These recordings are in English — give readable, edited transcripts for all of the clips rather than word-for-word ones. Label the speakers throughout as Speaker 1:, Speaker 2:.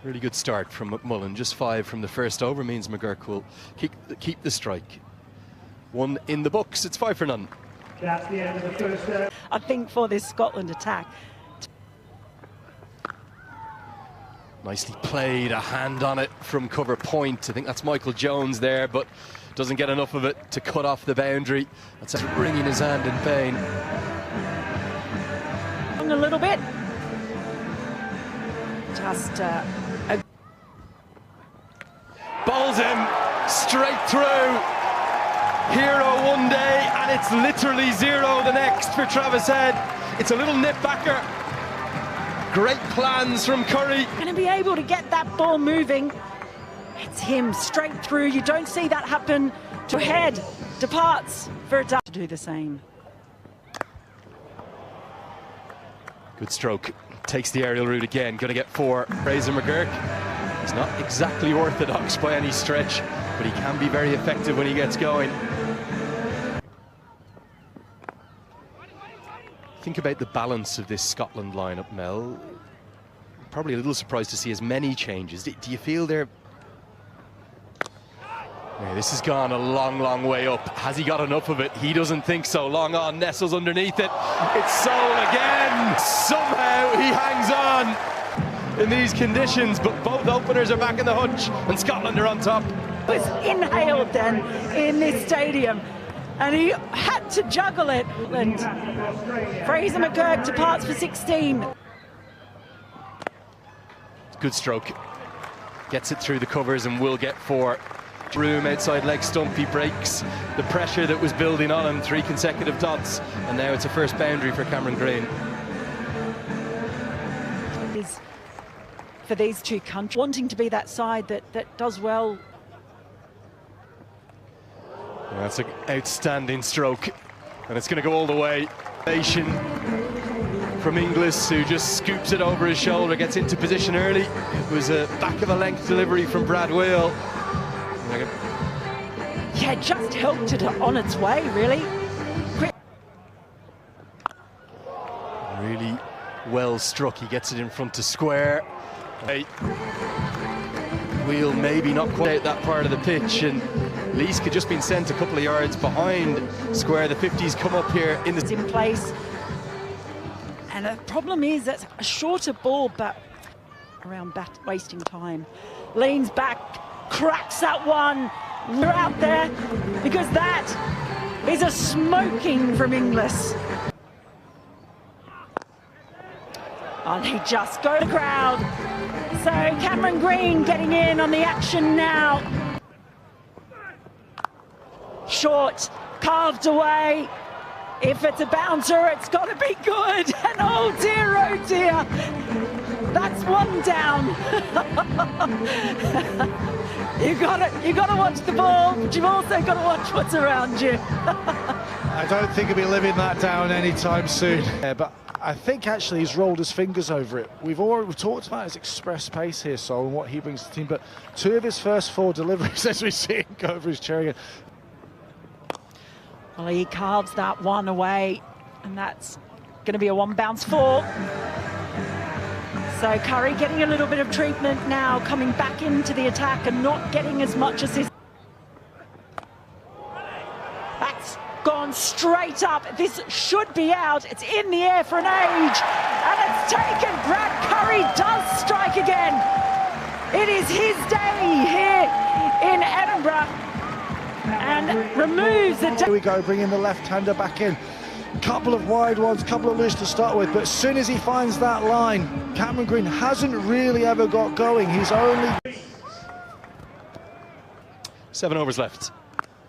Speaker 1: Really good start from McMullen. Just 5 from the first over means McGurk will keep the strike. 1 in the books. It's 5 for none.
Speaker 2: That's the end of the first serve.
Speaker 3: I think for this Scotland attack.
Speaker 1: Nicely played, a hand on it from cover point. I think that's Michael Jones there, but doesn't get enough of it to cut off the boundary. That's wringing his hand in pain.
Speaker 3: A little bit. Just
Speaker 1: bowls him straight through. Hero one day, and it's literally 0 the next for Travis Head. It's a little nip backer. Great plans from Curry.
Speaker 3: Going to be able to get that ball moving. It's him straight through. You don't see that happen to Head. Departs for a to do the same.
Speaker 1: Good stroke. Takes the aerial route again. Going to get 4. Fraser McGurk. He's not exactly orthodox by any stretch, but he can be very effective when he gets going. Think about the balance of this Scotland lineup, Mel. Probably a little surprised to see as many changes. Do you feel they're... Yeah, this has gone a long, long way up. Has he got enough of it? He doesn't think so. Long on, nestles underneath it. It's Soul again. Somehow he hangs on in these conditions, but both openers are back in the hutch and Scotland are on top.
Speaker 3: It was inhaled then in this stadium, and he had to juggle it. And Fraser McGurk departs for 16.
Speaker 1: Good stroke. Gets it through the covers and will get 4. Room outside leg stump, he breaks the pressure that was building on him. 3 consecutive dots, and now it's a first boundary for Cameron Green.
Speaker 3: For these two countries, wanting to be that side that does well.
Speaker 1: Yeah, that's an outstanding stroke, and it's going to go all the way. Nation from Inglis, who just scoops it over his shoulder, gets into position early. It was a back of a length delivery from Brad Whale.
Speaker 3: Yeah, just helped it on its way, really.
Speaker 1: Really well struck. He gets it in front to square. Wheel maybe not quite out that part of the pitch, and Lees could just been sent a couple of yards behind square. The 50s come up here in the...
Speaker 3: in place. And the problem is that's a shorter ball, but around wasting time. Leans back, cracks that one. We're out there because that is a smoking from Inglis. And he just go to the crowd. So Cameron Green getting in on the action now. Short, carved away. If it's a bouncer, it's got to be good. And oh dear, that's 1 down. You got to watch the ball, but you've also got to watch what's around you.
Speaker 4: I don't think he'll be living that down anytime soon. Yeah, but I think actually he's rolled his fingers over it. We've talked about his express pace here, Sol, and what he brings to the team, but 2 of his first 4 deliveries as we see him go over his chair again.
Speaker 3: Well, he carves that one away, and that's going to be a 1 bounce 4. So Curry getting a little bit of treatment now, coming back into the attack and not getting as much assist. That's gone straight up. This should be out. It's in the air for an age, and it's taken. Brad Curry does strike again. It is his day here in Edinburgh, and removes the...
Speaker 4: Here we go, bringing the left-hander back in. Couple of wide ones, couple of loose to start with, but as soon as he finds that line, Cameron Green hasn't really ever got going. He's only...
Speaker 1: 7 overs left.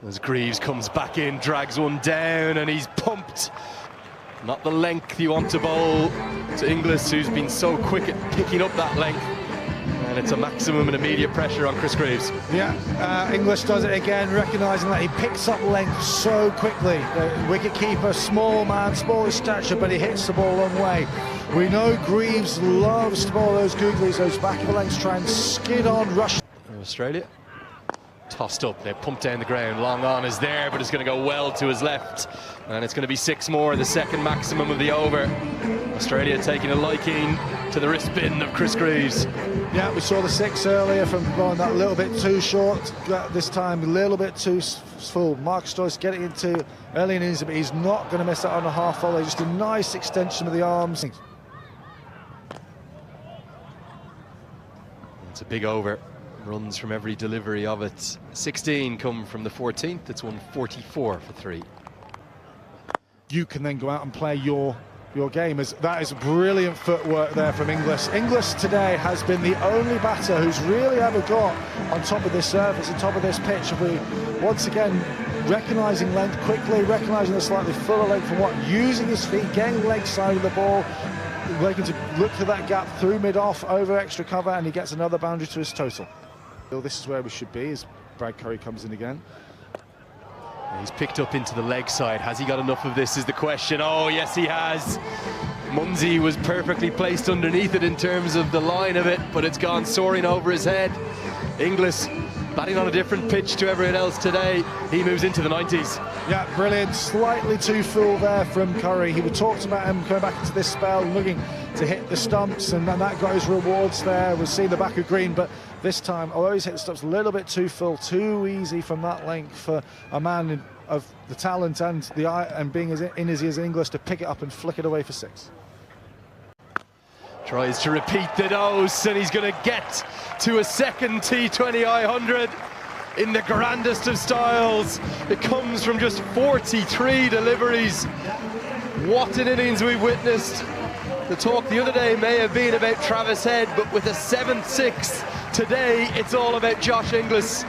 Speaker 1: As Greaves comes back in, drags one down, and he's pumped. Not the length you want to bowl to Inglis, who's been so quick at picking up that length. And it's a maximum and immediate pressure on Chris Greaves.
Speaker 4: Yeah, English does it again, recognising that he picks up length so quickly. The wicketkeeper, small man, small in stature, but he hits the ball a long way. We know Greaves loves to bowl those googlies, those back of the lengths, try and skid on, rush.
Speaker 1: Australia. tossed up, they pumped down the ground, long on is there, but it's going to go well to his left, and it's going to be 6 more, the second maximum of the over. Australia taking a liking to the wrist bin of Chris Greaves.
Speaker 4: Yeah, we saw the 6 earlier from going that little bit too short, this time a little bit too full. Marcus Joyce getting into early innings, but he's not going to miss out on a half volley, just a nice extension of the arms.
Speaker 1: It's a big over. Runs from every delivery of it. 16 come from the 14th. It's 144 for 3.
Speaker 4: You can then go out and play your game. That is brilliant footwork there from Inglis. Inglis today has been the only batter who's really ever got on top of this surface, on top of this pitch. And we once again recognising length quickly, recognising the slightly fuller length from what, using his feet, getting leg side of the ball, looking to look for that gap through mid-off, over extra cover, and he gets another boundary to his total. This is where we should be as Brad Curry comes in again.
Speaker 1: He's picked up into the leg side. Has he got enough of this is the question. Oh, yes, he has. Munsey was perfectly placed underneath it in terms of the line of it, but it's gone soaring over his head. Inglis batting on a different pitch to everyone else today. He moves into the 90s.
Speaker 4: Yeah, brilliant. Slightly too full there from Curry. He talked about him coming back into this spell, looking to hit the stumps, and then that got his rewards there. We'll see the back of green, but this time, although he's hit the stumps a little bit too full, too easy from that length for a man of the talent and the eye and being in his ears in English to pick it up and flick it away for 6.
Speaker 1: Tries to repeat the dose, and he's going to get to a second T20 I100 in the grandest of styles. It comes from just 43 deliveries. What an innings we've witnessed. The talk the other day may have been about Travis Head, but with a 7-6 today, it's all about Josh Inglis.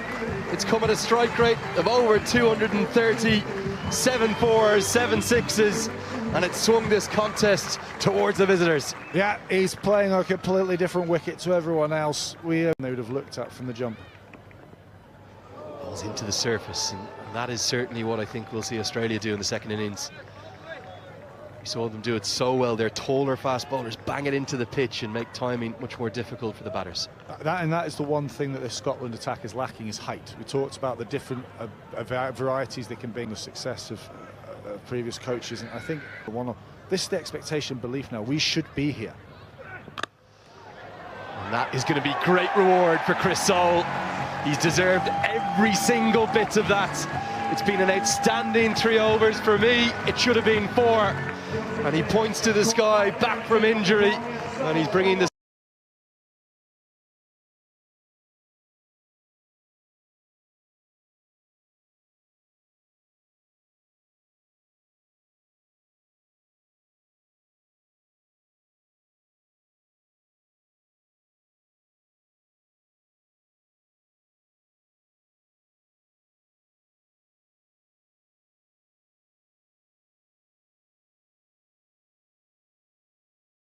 Speaker 1: It's come at a strike rate of over 230, 7 4s, 7 6s, and it swung this contest towards the visitors.
Speaker 4: Yeah, he's playing a completely different wicket to everyone else they would have looked at from the jump.
Speaker 1: Balls into the surface, and that is certainly what I think we'll see Australia do in the second innings. We saw them do it so well. Their taller fast bowlers bang it into the pitch and make timing much more difficult for the batters. That
Speaker 4: is the one thing that this Scotland attack is lacking, is height. We talked about the different varieties they can bring, the success of previous coaches, and I think this is the expectation, belief now. We should be here.
Speaker 1: And that is going to be great reward for Chris Soule. He's deserved every single bit of that. It's been an outstanding 3 overs for me. It should have been 4. And he points to the sky, back from injury, and he's bringing the